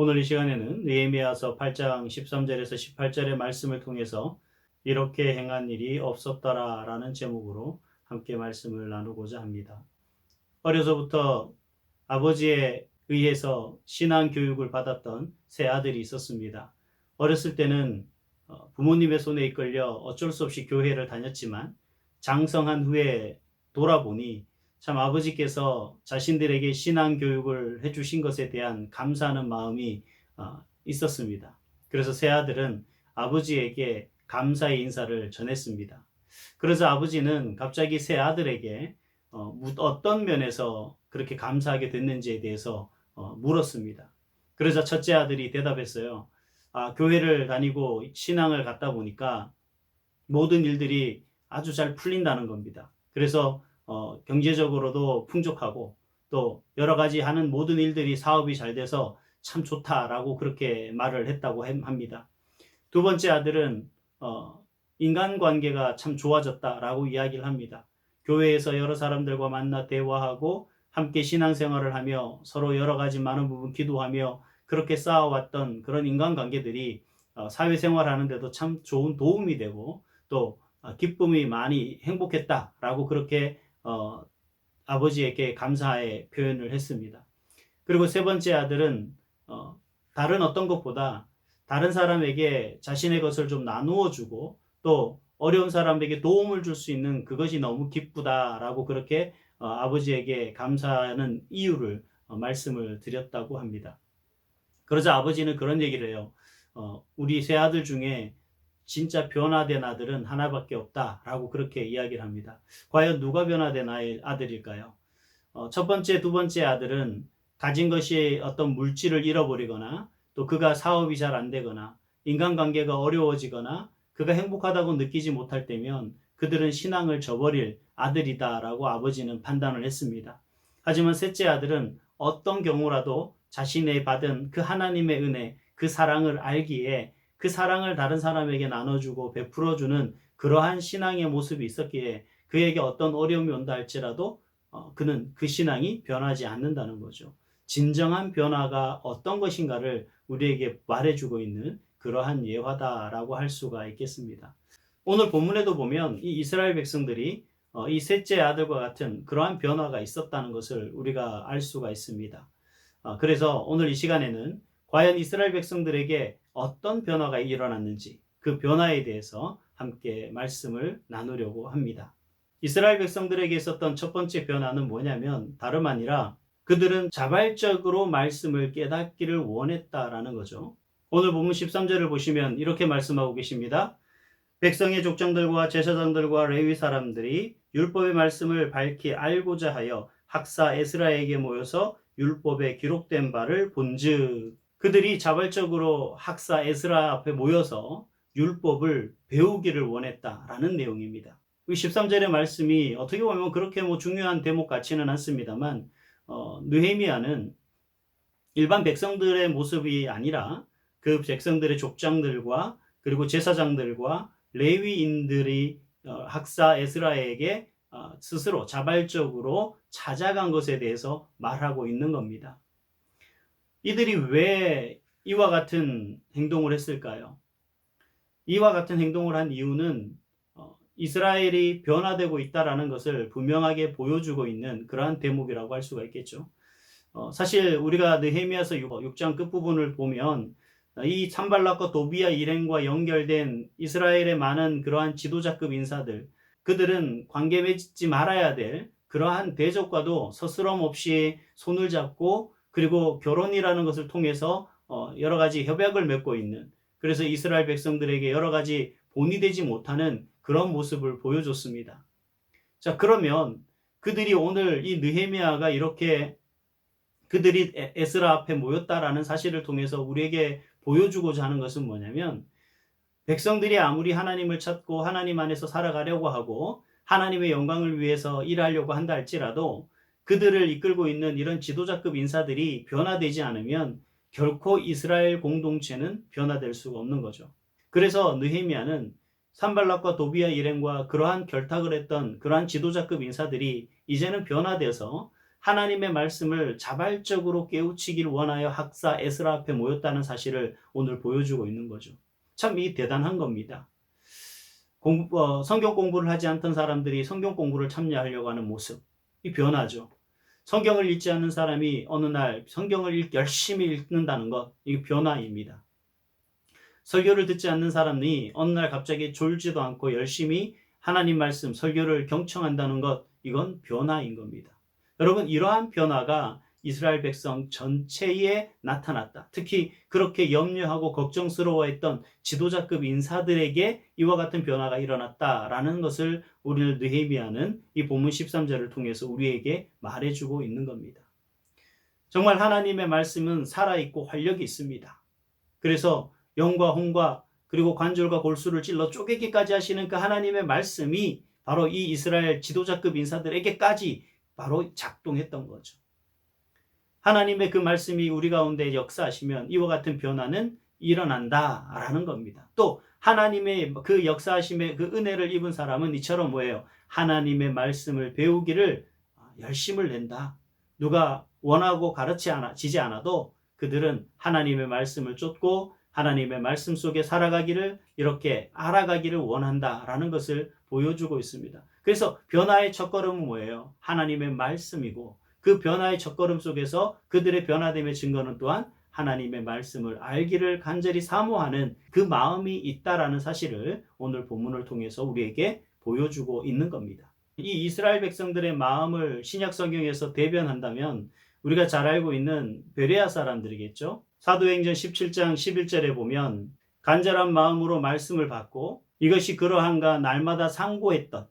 오늘 이 시간에는 느헤미야서 8장 13절에서 18절의 말씀을 통해서 이렇게 행한 일이 없었더라 라는 제목으로 함께 말씀을 나누고자 합니다. 어려서부터 아버지에 의해서 신앙 교육을 받았던 세 아들이 있었습니다. 어렸을 때는 부모님의 손에 이끌려 어쩔 수 없이 교회를 다녔지만 장성한 후에 돌아보니 참 아버지께서 자신들에게 신앙 교육을 해주신 것에 대한 감사하는 마음이 있었습니다. 그래서 세 아들은 아버지에게 감사의 인사를 전했습니다. 그래서 아버지는 갑자기 세 아들에게 어떤 면에서 그렇게 감사하게 됐는지에 대해서 물었습니다. 그러자 첫째 아들이 대답했어요. 교회를 다니고 신앙을 갖다 보니까 모든 일들이 아주 잘 풀린다는 겁니다. 그래서 경제적으로도 풍족하고 또 여러 가지 하는 모든 일들이 사업이 잘 돼서 참 좋다라고 그렇게 말을 했다고 합니다. 두 번째 아들은 인간관계가 참 좋아졌다라고 이야기를 합니다. 교회에서 여러 사람들과 만나 대화하고 함께 신앙생활을 하며 서로 여러 가지 많은 부분 기도하며 그렇게 쌓아왔던 그런 인간관계들이 사회생활하는 데도 참 좋은 도움이 되고 또 기쁨이 많이 행복했다라고 그렇게 아버지에게 감사의 표현을 했습니다. 그리고 세 번째 아들은 다른 어떤 것보다 다른 사람에게 자신의 것을 좀 나누어 주고 또 어려운 사람에게 도움을 줄 수 있는 그것이 너무 기쁘다라고 그렇게 아버지에게 감사하는 이유를 말씀을 드렸다고 합니다. 그러자 아버지는 그런 얘기를 해요. 우리 세 아들 중에 진짜 변화된 아들은 하나밖에 없다라고 그렇게 이야기를 합니다. 과연 누가 변화된 아들일까요? 첫 번째, 두 번째 아들은 가진 것이 어떤 물질을 잃어버리거나 또 그가 사업이 잘 안 되거나 인간관계가 어려워지거나 그가 행복하다고 느끼지 못할 때면 그들은 신앙을 저버릴 아들이다라고 아버지는 판단을 했습니다. 하지만 셋째 아들은 어떤 경우라도 자신의 받은 그 하나님의 은혜, 그 사랑을 알기에 그 사랑을 다른 사람에게 나눠주고 베풀어주는 그러한 신앙의 모습이 있었기에 그에게 어떤 어려움이 온다 할지라도 그는 그 신앙이 변하지 않는다는 거죠. 진정한 변화가 어떤 것인가를 우리에게 말해주고 있는 그러한 예화다라고 할 수가 있겠습니다. 오늘 본문에도 보면 이 이스라엘 백성들이 이 셋째 아들과 같은 그러한 변화가 있었다는 것을 우리가 알 수가 있습니다. 그래서 오늘 이 시간에는 과연 이스라엘 백성들에게 어떤 변화가 일어났는지 그 변화에 대해서 함께 말씀을 나누려고 합니다. 이스라엘 백성들에게 있었던 첫 번째 변화는 뭐냐면 다름 아니라 그들은 자발적으로 말씀을 깨닫기를 원했다라는 거죠. 오늘 본문 13절을 보시면 이렇게 말씀하고 계십니다. 백성의 족장들과 제사장들과 레위 사람들이 율법의 말씀을 밝히 알고자 하여 학사 에스라에게 모여서 율법에 기록된 바를 본즉 그들이 자발적으로 학사 에스라 앞에 모여서 율법을 배우기를 원했다라는 내용입니다. 13절의 말씀이 어떻게 보면 그렇게 중요한 대목 같지는 않습니다만 느헤미야는 일반 백성들의 모습이 아니라 그 백성들의 족장들과 그리고 제사장들과 레위인들이 학사 에스라에게 스스로 자발적으로 찾아간 것에 대해서 말하고 있는 겁니다. 이들이 왜 이와 같은 행동을 했을까요? 이와 같은 행동을 한 이유는 이스라엘이 변화되고 있다는 것을 분명하게 보여주고 있는 그러한 대목이라고 할 수가 있겠죠. 사실 우리가 느헤미야서 6장 끝부분을 보면 이 산발락과 도비야 일행과 연결된 이스라엘의 많은 그러한 지도자급 인사들, 그들은 관계 맺지 말아야 될 그러한 대적과도 서스럼 없이 손을 잡고 그리고 결혼이라는 것을 통해서 여러 가지 협약을 맺고 있는, 그래서 이스라엘 백성들에게 여러 가지 본이 되지 못하는 그런 모습을 보여줬습니다. 자, 그러면 그들이 오늘 이 느헤미야가 이렇게 그들이 에스라 앞에 모였다라는 사실을 통해서 우리에게 보여주고자 하는 것은 뭐냐면 백성들이 아무리 하나님을 찾고 하나님 안에서 살아가려고 하고 하나님의 영광을 위해서 일하려고 한다 할지라도 그들을 이끌고 있는 이런 지도자급 인사들이 변화되지 않으면 결코 이스라엘 공동체는 변화될 수가 없는 거죠. 그래서 느헤미야는 산발락과 도비야 일행과 그러한 결탁을 했던 그러한 지도자급 인사들이 이제는 변화되어서 하나님의 말씀을 자발적으로 깨우치길 원하여 학사 에스라 앞에 모였다는 사실을 오늘 보여주고 있는 거죠. 참 이 대단한 겁니다. 성경 공부를 하지 않던 사람들이 성경 공부를 참여하려고 하는 모습, 이 변화죠. 성경을 읽지 않는 사람이 어느 날 성경을 열심히 읽는다는 것, 이 변화입니다. 설교를 듣지 않는 사람이 어느 날 갑자기 졸지도 않고 열심히 하나님 말씀, 설교를 경청한다는 것, 이건 변화인 겁니다. 여러분, 이러한 변화가 이스라엘 백성 전체에 나타났다. 특히 그렇게 염려하고 걱정스러워했던 지도자급 인사들에게 이와 같은 변화가 일어났다라는 것을 오늘 느헤미야는 이 본문 13절을 통해서 우리에게 말해주고 있는 겁니다. 정말 하나님의 말씀은 살아있고 활력이 있습니다. 그래서 영과 홍과 그리고 관절과 골수를 찔러 쪼개기까지 하시는 그 하나님의 말씀이 바로 이 이스라엘 지도자급 인사들에게까지 바로 작동했던 거죠. 하나님의 그 말씀이 우리 가운데 역사하시면 이와 같은 변화는 일어난다라는 겁니다. 또 하나님의 그 역사하심의 그 은혜를 입은 사람은 이처럼 뭐예요? 하나님의 말씀을 배우기를 열심을 낸다. 누가 원하고 가르치지 않아도 그들은 하나님의 말씀을 쫓고 하나님의 말씀 속에 살아가기를, 이렇게 알아가기를 원한다라는 것을 보여주고 있습니다. 그래서 변화의 첫걸음은 뭐예요? 하나님의 말씀이고, 그 변화의 첫걸음 속에서 그들의 변화됨의 증거는 또한 하나님의 말씀을 알기를 간절히 사모하는 그 마음이 있다라는 사실을 오늘 본문을 통해서 우리에게 보여주고 있는 겁니다. 이 이스라엘 백성들의 마음을 신약 성경에서 대변한다면 우리가 잘 알고 있는 베레아 사람들이겠죠. 사도행전 17장 11절에 보면 간절한 마음으로 말씀을 받고 이것이 그러한가 날마다 상고했던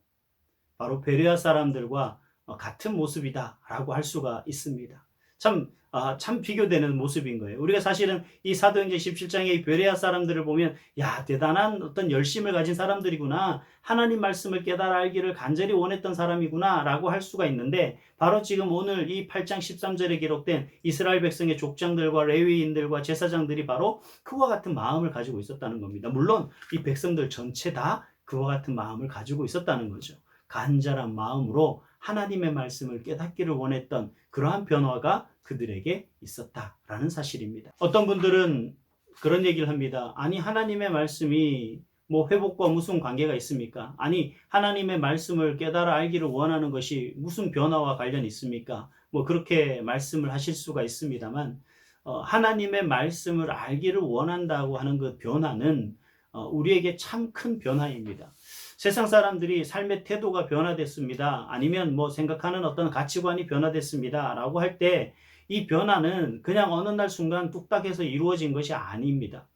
바로 베레아 사람들과 같은 모습이다라고 할 수가 있습니다. 참 비교되는 모습인 거예요. 우리가 사실은 이 사도행전 17장의 베레아 사람들을 보면 야, 대단한 어떤 열심을 가진 사람들이구나, 하나님 말씀을 깨달아 알기를 간절히 원했던 사람이구나 라고 할 수가 있는데, 바로 지금 오늘 이 8장 13절에 기록된 이스라엘 백성의 족장들과 레위인들과 제사장들이 바로 그와 같은 마음을 가지고 있었다는 겁니다. 물론 이 백성들 전체 다 그와 같은 마음을 가지고 있었다는 거죠. 간절한 마음으로 하나님의 말씀을 깨닫기를 원했던 그러한 변화가 그들에게 있었다라는 사실입니다. 어떤 분들은 그런 얘기를 합니다. 아니, 하나님의 말씀이 뭐 회복과 무슨 관계가 있습니까? 아니, 하나님의 말씀을 깨달아 알기를 원하는 것이 무슨 변화와 관련이 있습니까? 뭐 그렇게 말씀을 하실 수가 있습니다만, 하나님의 말씀을 알기를 원한다고 하는 그 변화는 우리에게 참 큰 변화입니다. 세상 사람들이 삶의 태도가 변화됐습니다, 아니면 뭐 생각하는 어떤 가치관이 변화됐습니다 라고 할 때 이 변화는 그냥 어느 날 순간 뚝딱 해서 이루어진 것이 아닙니다.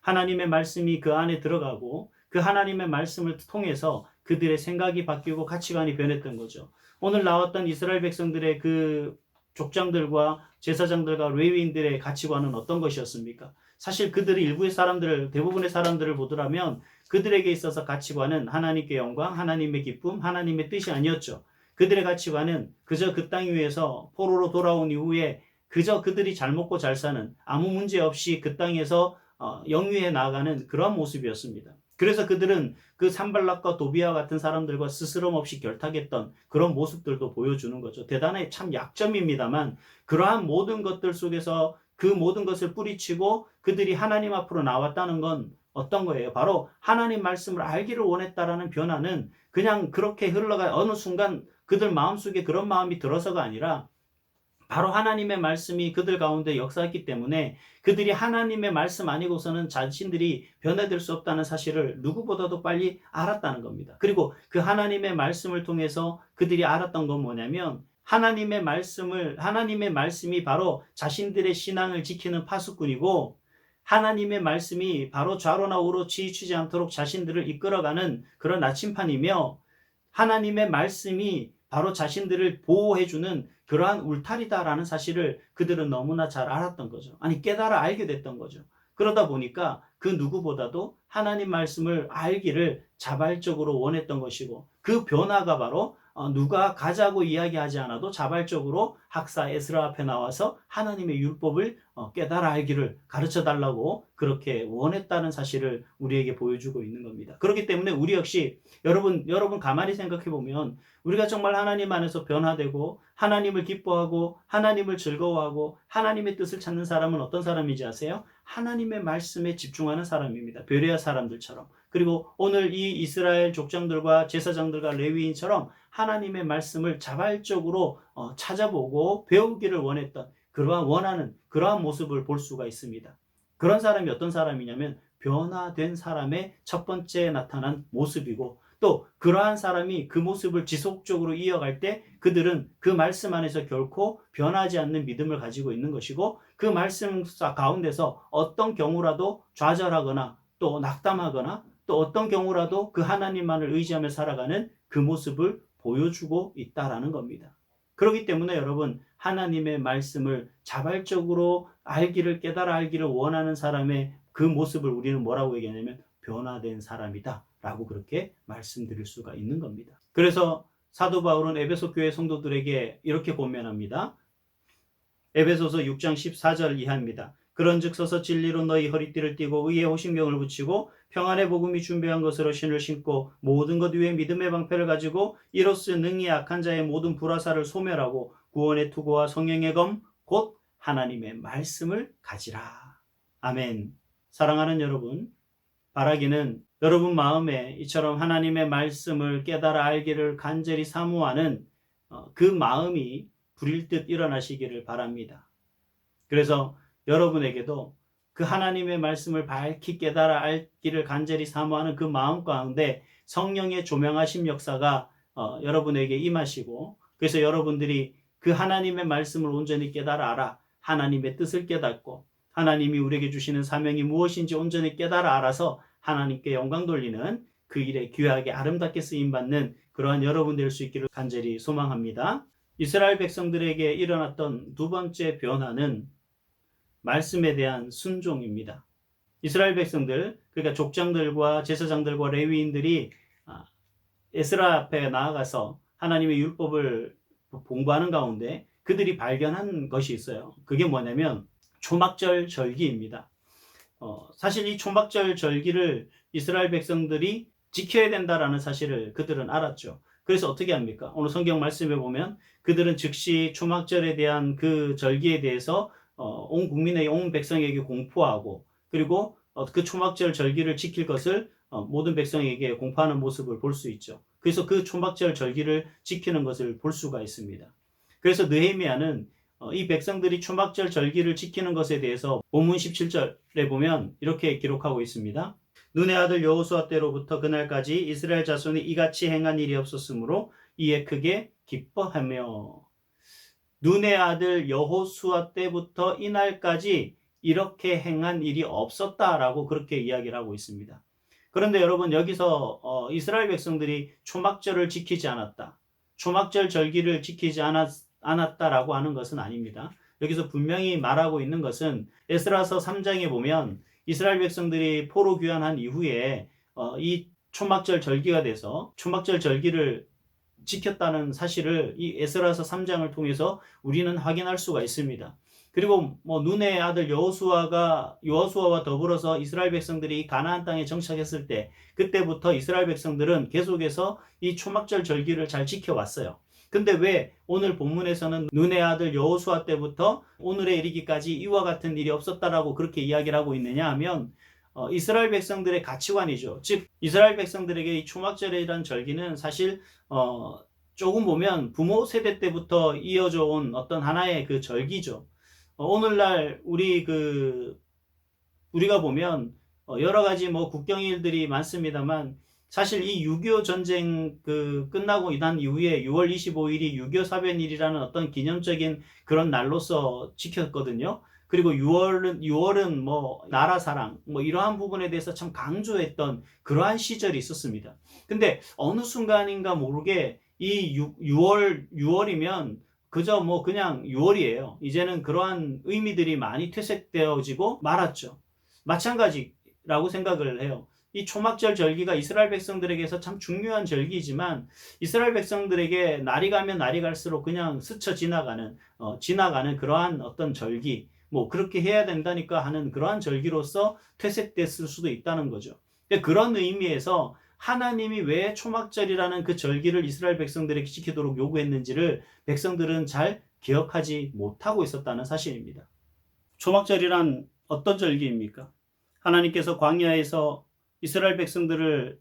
하나님의 말씀이 그 안에 들어가고 그 하나님의 말씀을 통해서 그들의 생각이 바뀌고 가치관이 변했던 거죠. 오늘 나왔던 이스라엘 백성들의 그 족장들과 제사장들과 레위인들의 가치관은 어떤 것이었습니까? 사실 그들이 일부의 사람들을, 대부분의 사람들을 보더라면 그들에게 있어서 가치관은 하나님께 영광, 하나님의 기쁨, 하나님의 뜻이 아니었죠. 그들의 가치관은 그저 그 땅 위에서 포로로 돌아온 이후에 그저 그들이 잘 먹고 잘 사는, 아무 문제 없이 그 땅에서 영위해 나아가는 그런 모습이었습니다. 그래서 그들은 그 산발락과 도비아 같은 사람들과 스스럼 없이 결탁했던 그런 모습들도 보여주는 거죠. 대단히 참 약점입니다만, 그러한 모든 것들 속에서 그 모든 것을 뿌리치고 그들이 하나님 앞으로 나왔다는 건 어떤 거예요? 바로 하나님 말씀을 알기를 원했다라는 변화는 그냥 그렇게 흘러가 어느 순간 그들 마음속에 그런 마음이 들어서가 아니라 바로 하나님의 말씀이 그들 가운데 역사했기 때문에 그들이 하나님의 말씀 아니고서는 자신들이 변화될 수 없다는 사실을 누구보다도 빨리 알았다는 겁니다. 그리고 그 하나님의 말씀을 통해서 그들이 알았던 건 뭐냐면 하나님의 말씀이 바로 자신들의 신앙을 지키는 파수꾼이고, 하나님의 말씀이 바로 좌로나 우로 치우치지 않도록 자신들을 이끌어가는 그런 나침판이며, 하나님의 말씀이 바로 자신들을 보호해주는 그러한 울타리다라는 사실을 그들은 너무나 잘 알았던 거죠. 아니, 깨달아 알게 됐던 거죠. 그러다 보니까 그 누구보다도 하나님 말씀을 알기를 자발적으로 원했던 것이고, 그 변화가 바로 누가 가자고 이야기하지 않아도 자발적으로 학사 에스라 앞에 나와서 하나님의 율법을 깨달아 알기를 가르쳐 달라고 그렇게 원했다는 사실을 우리에게 보여주고 있는 겁니다. 그렇기 때문에 우리 역시 여러분 가만히 생각해 보면 우리가 정말 하나님 안에서 변화되고 하나님을 기뻐하고 하나님을 즐거워하고 하나님의 뜻을 찾는 사람은 어떤 사람인지 아세요? 하나님의 말씀에 집중하는 사람입니다. 베레아 사람들처럼. 그리고 오늘 이 이스라엘 족장들과 제사장들과 레위인처럼 하나님의 말씀을 자발적으로 찾아보고 배우기를 원했던 원하는 그러한 모습을 볼 수가 있습니다. 그런 사람이 어떤 사람이냐면 변화된 사람의 첫 번째 나타난 모습이고 또 그러한 사람이 그 모습을 지속적으로 이어갈 때 그들은 그 말씀 안에서 결코 변하지 않는 믿음을 가지고 있는 것이고 그 말씀 가운데서 어떤 경우라도 좌절하거나 또 낙담하거나 또 어떤 경우라도 그 하나님만을 의지하며 살아가는 그 모습을 보여주고 있다라는 겁니다. 그렇기 때문에 여러분 하나님의 말씀을 자발적으로 깨달아 알기를 원하는 사람의 그 모습을 우리는 뭐라고 얘기하냐면 변화된 사람이다 라고 그렇게 말씀드릴 수가 있는 겁니다. 그래서 사도 바울은 에베소 교회 성도들에게 이렇게 권면합니다. 에베소서 6장 14절 이하입니다. 그런즉 서서 진리로 너희 허리띠를 띠고 의의 호심경을 붙이고 평안의 복음이 준비한 것으로 신을 신고 모든 것 위에 믿음의 방패를 가지고 이로써 능히 악한 자의 모든 불화살을 소멸하고 구원의 투구와 성령의 검 곧 하나님의 말씀을 가지라. 아멘. 사랑하는 여러분, 바라기는 여러분 마음에 이처럼 하나님의 말씀을 깨달아 알기를 간절히 사모하는 그 마음이 불일듯 일어나시기를 바랍니다. 그래서 여러분에게도 그 하나님의 말씀을 밝히 깨달아 알기를 간절히 사모하는 그 마음 가운데 성령의 조명하심 역사가 여러분에게 임하시고 그래서 여러분들이 그 하나님의 말씀을 온전히 깨달아 알아 하나님의 뜻을 깨닫고 하나님이 우리에게 주시는 사명이 무엇인지 온전히 깨달아 알아서 하나님께 영광 돌리는 그 일에 귀하게 아름답게 쓰임받는 그러한 여러분 될 수 있기를 간절히 소망합니다. 이스라엘 백성들에게 일어났던 두 번째 변화는 말씀에 대한 순종입니다. 이스라엘 백성들, 그러니까 족장들과 제사장들과 레위인들이 에스라 앞에 나아가서 하나님의 율법을 공부하는 가운데 그들이 발견한 것이 있어요. 그게 뭐냐면 초막절 절기입니다. 사실 이 초막절 절기를 이스라엘 백성들이 지켜야 된다라는 사실을 그들은 알았죠. 그래서 어떻게 합니까? 오늘 성경 말씀에 보면 그들은 즉시 초막절에 대한 그 절기에 대해서 온 국민의 온 백성에게 공포하고 그리고 그 초막절 절기를 지킬 것을 모든 백성에게 공포하는 모습을 볼 수 있죠. 그래서 그 초막절 절기를 지키는 것을 볼 수가 있습니다. 그래서 느헤미야는 이 백성들이 초막절 절기를 지키는 것에 대해서 본문 17절에 보면 이렇게 기록하고 있습니다. 눈의 아들 여호수아 때로부터 그날까지 이스라엘 자손이 이같이 행한 일이 없었으므로 이에 크게 기뻐하며 눈의 아들 여호수아 때부터 이날까지 이렇게 행한 일이 없었다라고 그렇게 이야기를 하고 있습니다. 그런데 여러분 여기서 이스라엘 백성들이 초막절을 지키지 않았다. 초막절 절기를 지키지 않았다라고 하는 것은 아닙니다. 여기서 분명히 말하고 있는 것은 에스라서 3장에 보면 이스라엘 백성들이 포로 귀환한 이후에 이 초막절 절기가 돼서 초막절 절기를 지켰다는 사실을 이 에스라서 3장을 통해서 우리는 확인할 수가 있습니다. 그리고 눈의 아들 여호수아와 더불어서 이스라엘 백성들이 가나안 땅에 정착했을 때 그때부터 이스라엘 백성들은 계속해서 이 초막절 절기를 잘 지켜왔어요. 근데 왜 오늘 본문에서는 눈의 아들 여호수아 때부터 오늘에 이르기까지 이와 같은 일이 없었다라고 그렇게 이야기를 하고 있느냐 하면 이스라엘 백성들의 가치관이죠. 즉 이스라엘 백성들에게 이 초막절이라는 절기는 사실 조금 보면 부모 세대 때부터 이어져 온 어떤 하나의 그 절기죠. 오늘날 우리가 보면 여러 가지 국경일들이 많습니다만 사실 이 6.25 전쟁 끝나고 난 이후에 6월 25일이 6.25 사변일이라는 어떤 기념적인 그런 날로서 지켰거든요. 그리고 6월은 나라 사랑 이러한 부분에 대해서 참 강조했던 그러한 시절이 있었습니다. 근데 어느 순간인가 모르게 이 6월이면 그저 그냥 6월이에요. 이제는 그러한 의미들이 많이 퇴색되어지고 말았죠. 마찬가지라고 생각을 해요. 이 초막절 절기가 이스라엘 백성들에게서 참 중요한 절기이지만 이스라엘 백성들에게 날이 가면 날이 갈수록 그냥 스쳐 지나가는 그러한 어떤 절기, 뭐 그렇게 해야 된다니까 하는 그러한 절기로서 퇴색됐을 수도 있다는 거죠. 그런 의미에서 하나님이 왜 초막절이라는 그 절기를 이스라엘 백성들에게 지키도록 요구했는지를 백성들은 잘 기억하지 못하고 있었다는 사실입니다. 초막절이란 어떤 절기입니까? 하나님께서 광야에서 이스라엘 백성들을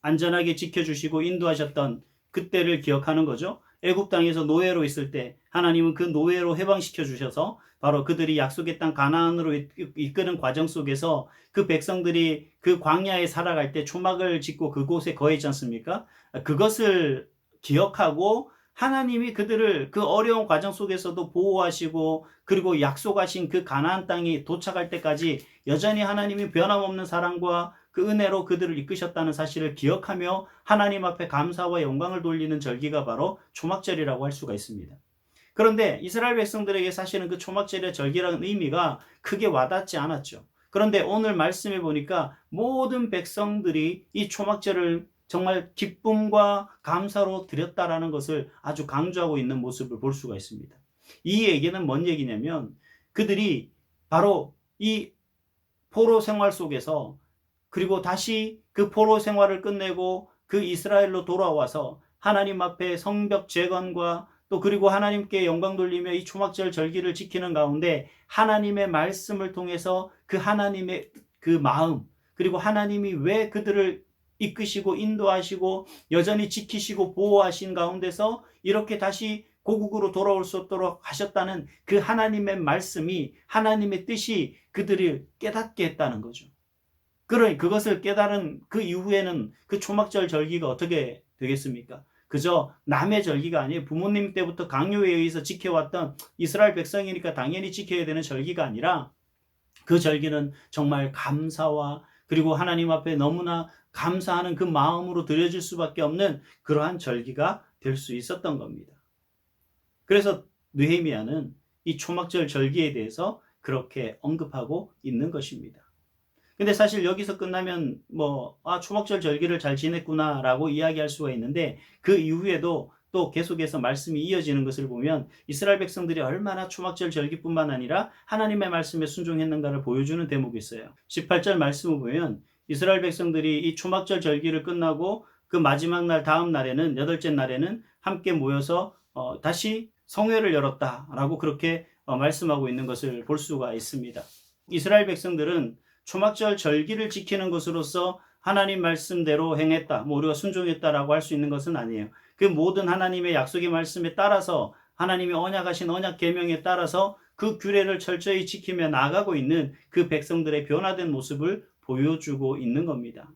안전하게 지켜주시고 인도하셨던 그때를 기억하는 거죠. 애굽 땅에서 노예로 있을 때 하나님은 그 노예로 해방시켜 주셔서 바로 그들이 약속의 땅 가나안으로 이끄는 과정 속에서 그 백성들이 그 광야에 살아갈 때 초막을 짓고 그곳에 거했지 않습니까? 그것을 기억하고 하나님이 그들을 그 어려운 과정 속에서도 보호하시고 그리고 약속하신 그 가나안 땅이 도착할 때까지 여전히 하나님이 변함없는 사랑과 그 은혜로 그들을 이끄셨다는 사실을 기억하며 하나님 앞에 감사와 영광을 돌리는 절기가 바로 초막절이라고 할 수가 있습니다. 그런데 이스라엘 백성들에게 사실은 그 초막절의 절기라는 의미가 크게 와닿지 않았죠. 그런데 오늘 말씀해 보니까 모든 백성들이 이 초막절을 정말 기쁨과 감사로 드렸다라는 것을 아주 강조하고 있는 모습을 볼 수가 있습니다. 이 얘기는 뭔 얘기냐면 그들이 바로 이 포로 생활 속에서 그리고 다시 그 포로 생활을 끝내고 그 이스라엘로 돌아와서 하나님 앞에 성벽 재건과 또 그리고 하나님께 영광 돌리며 이 초막절 절기를 지키는 가운데 하나님의 말씀을 통해서 그 하나님의 그 마음 그리고 하나님이 왜 그들을 이끄시고 인도하시고 여전히 지키시고 보호하신 가운데서 이렇게 다시 고국으로 돌아올 수 있도록 하셨다는 그 하나님의 말씀이 하나님의 뜻이 그들을 깨닫게 했다는 거죠. 그것을 깨달은 그 이후에는 그 초막절 절기가 어떻게 되겠습니까? 그저 남의 절기가 아니에요. 부모님 때부터 강요에 의해서 지켜왔던 이스라엘 백성이니까 당연히 지켜야 되는 절기가 아니라 그 절기는 정말 감사와 그리고 하나님 앞에 너무나 감사하는 그 마음으로 드려질 수밖에 없는 그러한 절기가 될 수 있었던 겁니다. 그래서 느헤미야는 이 초막절 절기에 대해서 그렇게 언급하고 있는 것입니다. 근데 사실 여기서 끝나면 초막절 절기를 잘 지냈구나라고 이야기할 수가 있는데 그 이후에도 또 계속해서 말씀이 이어지는 것을 보면 이스라엘 백성들이 얼마나 초막절 절기뿐만 아니라 하나님의 말씀에 순종했는가를 보여주는 대목이 있어요. 18절 말씀을 보면 이스라엘 백성들이 이 초막절 절기를 끝나고 그 마지막 날 다음 날에는 여덟째 날에는 함께 모여서 다시 성회를 열었다라고 그렇게 말씀하고 있는 것을 볼 수가 있습니다. 이스라엘 백성들은 초막절 절기를 지키는 것으로서 하나님 말씀대로 행했다. 우리가 순종했다라고 할 수 있는 것은 아니에요. 그 모든 하나님의 약속의 말씀에 따라서 하나님이 언약하신 언약 계명에 따라서 그 규례를 철저히 지키며 나아가고 있는 그 백성들의 변화된 모습을 보여주고 있는 겁니다.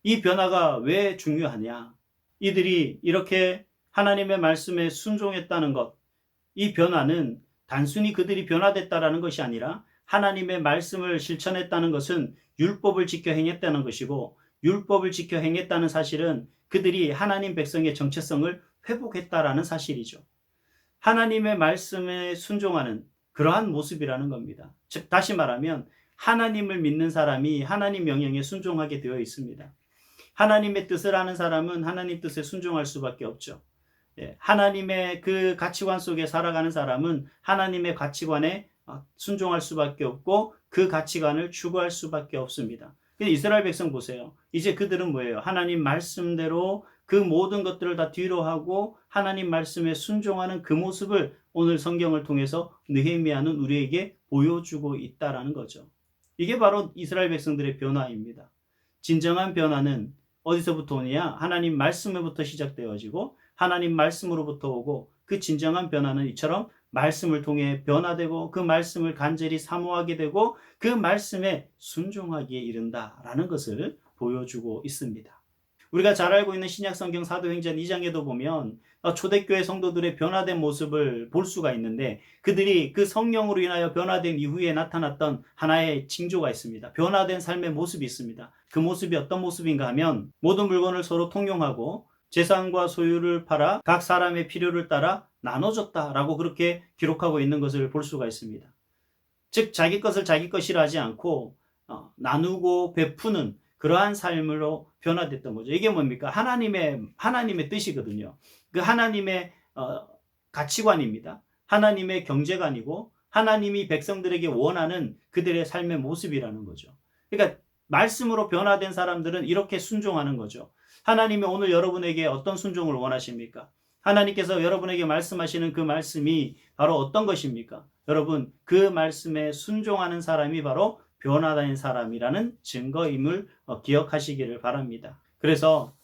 이 변화가 왜 중요하냐? 이들이 이렇게 하나님의 말씀에 순종했다는 것, 이 변화는 단순히 그들이 변화됐다라는 것이 아니라 하나님의 말씀을 실천했다는 것은 율법을 지켜 행했다는 것이고 율법을 지켜 행했다는 사실은 그들이 하나님 백성의 정체성을 회복했다라는 사실이죠. 하나님의 말씀에 순종하는 그러한 모습이라는 겁니다. 즉 다시 말하면 하나님을 믿는 사람이 하나님 명령에 순종하게 되어 있습니다. 하나님의 뜻을 아는 사람은 하나님 뜻에 순종할 수밖에 없죠. 하나님의 그 가치관 속에 살아가는 사람은 하나님의 가치관에 순종할 수밖에 없고 그 가치관을 추구할 수밖에 없습니다. 이스라엘 백성 보세요. 이제 그들은 뭐예요? 하나님 말씀대로 그 모든 것들을 다 뒤로 하고 하나님 말씀에 순종하는 그 모습을 오늘 성경을 통해서 느헤미야는 우리에게 보여주고 있다라는 거죠. 이게 바로 이스라엘 백성들의 변화입니다. 진정한 변화는 어디서부터 오느냐? 하나님 말씀으로부터 시작되어지고 하나님 말씀으로부터 오고 그 진정한 변화는 이처럼 말씀을 통해 변화되고 그 말씀을 간절히 사모하게 되고 그 말씀에 순종하기에 이른다라는 것을 보여주고 있습니다. 우리가 잘 알고 있는 신약성경 사도행전 2장에도 보면 초대교회 성도들의 변화된 모습을 볼 수가 있는데 그들이 그 성령으로 인하여 변화된 이후에 나타났던 하나의 징조가 있습니다. 변화된 삶의 모습이 있습니다. 그 모습이 어떤 모습인가 하면 모든 물건을 서로 통용하고 재산과 소유를 팔아 각 사람의 필요를 따라 나눠줬다라고 그렇게 기록하고 있는 것을 볼 수가 있습니다. 즉 자기 것을 자기 것이라 하지 않고 나누고 베푸는 그러한 삶으로 변화됐던 거죠. 이게 뭡니까? 하나님의 뜻이거든요. 그 하나님의 가치관입니다. 하나님의 경제관이고 하나님이 백성들에게 원하는 그들의 삶의 모습이라는 거죠. 그러니까 말씀으로 변화된 사람들은 이렇게 순종하는 거죠. 하나님이 오늘 여러분에게 어떤 순종을 원하십니까? 하나님께서 여러분에게 말씀하시는 그 말씀이 바로 어떤 것입니까? 여러분, 그 말씀에 순종하는 사람이 바로 변화된 사람이라는 증거임을 기억하시기를 바랍니다. 그래서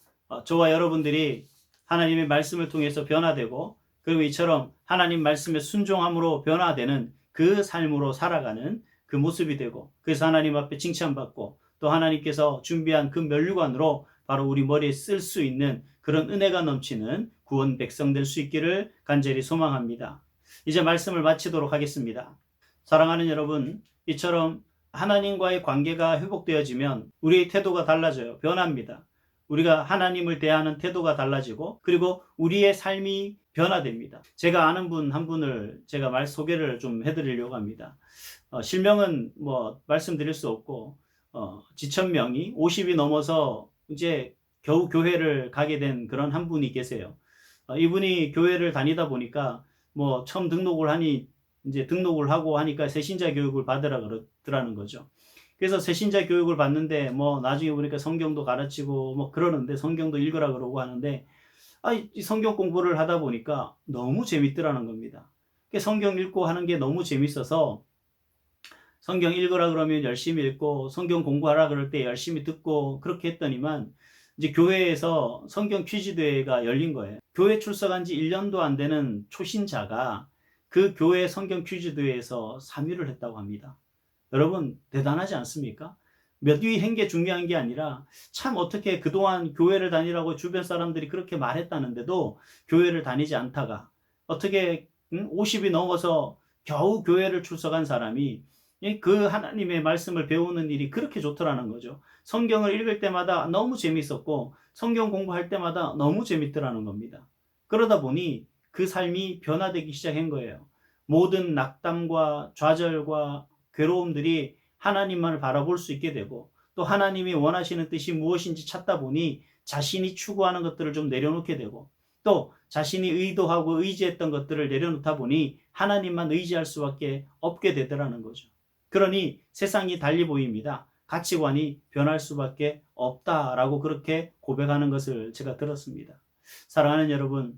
저와 여러분들이 하나님의 말씀을 통해서 변화되고, 그리고 이처럼 하나님 말씀에 순종함으로 변화되는 그 삶으로 살아가는 그 모습이 되고, 그래서 하나님 앞에 칭찬받고 또 하나님께서 준비한 그 면류관으로 바로 우리 머리에 쓸 수 있는 그런 은혜가 넘치는 구원 백성 될 수 있기를 간절히 소망합니다. 이제 말씀을 마치도록 하겠습니다. 사랑하는 여러분, 이처럼 하나님과의 관계가 회복되어지면 우리의 태도가 달라져요. 변합니다. 우리가 하나님을 대하는 태도가 달라지고, 그리고 우리의 삶이 변화됩니다. 제가 아는 분 한 분을 제가 소개를 좀 해드리려고 합니다. 실명은 말씀드릴 수 없고, 지천명이 50이 넘어서 이제 겨우 교회를 가게 된 그런 한 분이 계세요. 이분이 교회를 다니다 보니까 처음 등록을 하니 이제 등록을 하고 하니까 새신자 교육을 받으라 그러더라는 거죠. 그래서 새신자 교육을 받는데 나중에 보니까 성경도 가르치고 그러는데, 성경도 읽으라 그러고 하는데, 이 성경 공부를 하다 보니까 너무 재밌더라는 겁니다. 성경 읽고 하는 게 너무 재밌어서 성경 읽으라 그러면 열심히 읽고, 성경 공부하라 그럴 때 열심히 듣고, 그렇게 했더니만 이제 교회에서 성경 퀴즈 대회가 열린 거예요. 교회 출석한 지 1년도 안 되는 초신자가 그 교회 성경 퀴즈 대회에서 3위를 했다고 합니다. 여러분, 대단하지 않습니까? 몇 위 한 게 중요한 게 아니라, 참 어떻게 그동안 교회를 다니라고 주변 사람들이 그렇게 말했다는데도 교회를 다니지 않다가 어떻게 50이 넘어서 겨우 교회를 출석한 사람이 그 하나님의 말씀을 배우는 일이 그렇게 좋더라는 거죠. 성경을 읽을 때마다 너무 재밌었고, 성경 공부할 때마다 너무 재밌더라는 겁니다. 그러다 보니 그 삶이 변화되기 시작한 거예요. 모든 낙담과 좌절과 괴로움들이 하나님만을 바라볼 수 있게 되고, 또 하나님이 원하시는 뜻이 무엇인지 찾다 보니 자신이 추구하는 것들을 좀 내려놓게 되고, 또 자신이 의도하고 의지했던 것들을 내려놓다 보니 하나님만 의지할 수밖에 없게 되더라는 거죠. 그러니 세상이 달리 보입니다. 가치관이 변할 수밖에 없다라고 그렇게 고백하는 것을 제가 들었습니다. 사랑하는 여러분,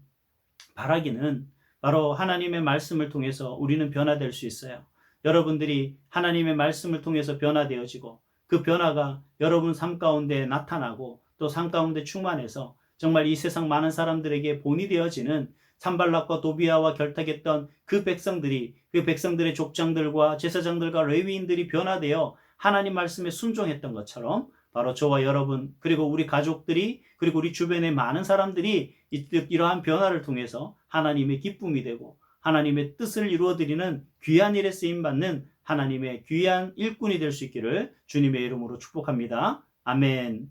바라기는 바로 하나님의 말씀을 통해서 우리는 변화될 수 있어요. 여러분들이 하나님의 말씀을 통해서 변화되어지고, 그 변화가 여러분 삶 가운데 나타나고, 또 삶 가운데 충만해서 정말 이 세상 많은 사람들에게 본이 되어지는, 산발락과 도비아와 결탁했던 그 백성들이, 그 백성들의 족장들과 제사장들과 레위인들이 변화되어 하나님 말씀에 순종했던 것처럼, 바로 저와 여러분, 그리고 우리 가족들이, 그리고 우리 주변의 많은 사람들이 이러한 변화를 통해서 하나님의 기쁨이 되고 하나님의 뜻을 이루어드리는 귀한 일에 쓰임받는 하나님의 귀한 일꾼이 될 수 있기를 주님의 이름으로 축복합니다. 아멘.